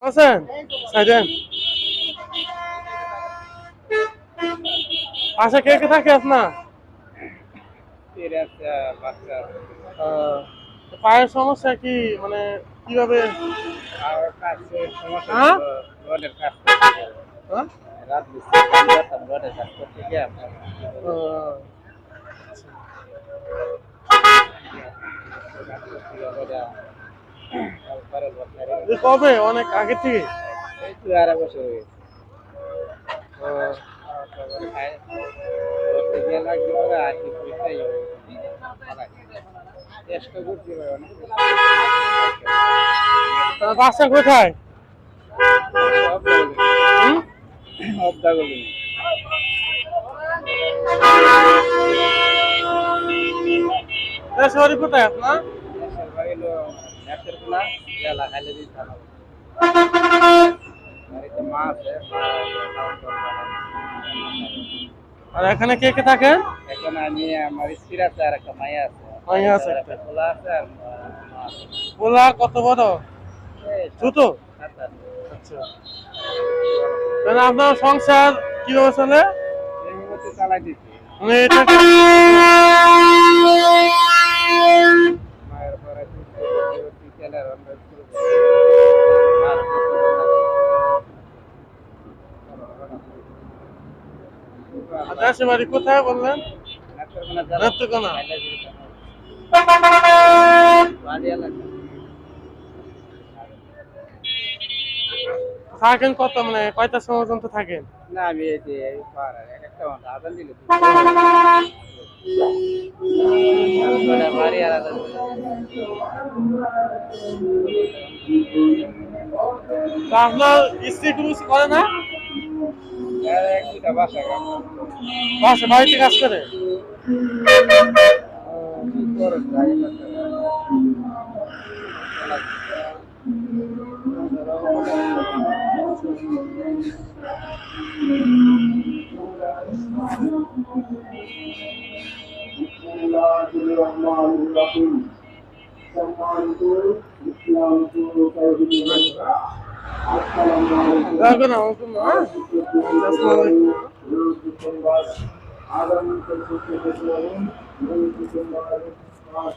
আছেন সাইদেন পাশে কে কে থাকে আপনার? পায়ের সমস্যা কি মানে কিভাবে? হ্যাঁ? হ্যাঁ? আহ, এ কবে অনেক আগে থেকে? আহ, বাসা কোথায়? হুম? দেশের বাড়ি কোথায় আপনার? আর এখানে কে কে থাকেন? এখন আমি আমার স্ত্রী আছে আর একটা মাইয়া আছে। মাইয়া আছে একটা। একটা পোলা আছে আর মা আছে। পোলা কত বড়? এই ছোট? সাত আট। আচ্ছা, তাহলে আপনার সংসার কিভাবে চলে? এই মতো চালাই দিচ্ছি। মানে এটা মায়ের পরে তেলের রান্না করবো। দেশের বাড়ি কোথায় বললেন? নেত্রকোনা। থাকেন কত মানে কয়টার সময় পর্যন্ত থাকেন? না আমি এই যে একটা আদান দিল বাড়ি আর আদান তা আপনার স্ত্রী কোনো কিছু করে না? এক দুটা বাসা বাসা বাড়িতে কাজ করে? কি করে যাই রাখবেন আমার জন্য, হ্যাঁ? আসসালামু আলাইকুম। আগামী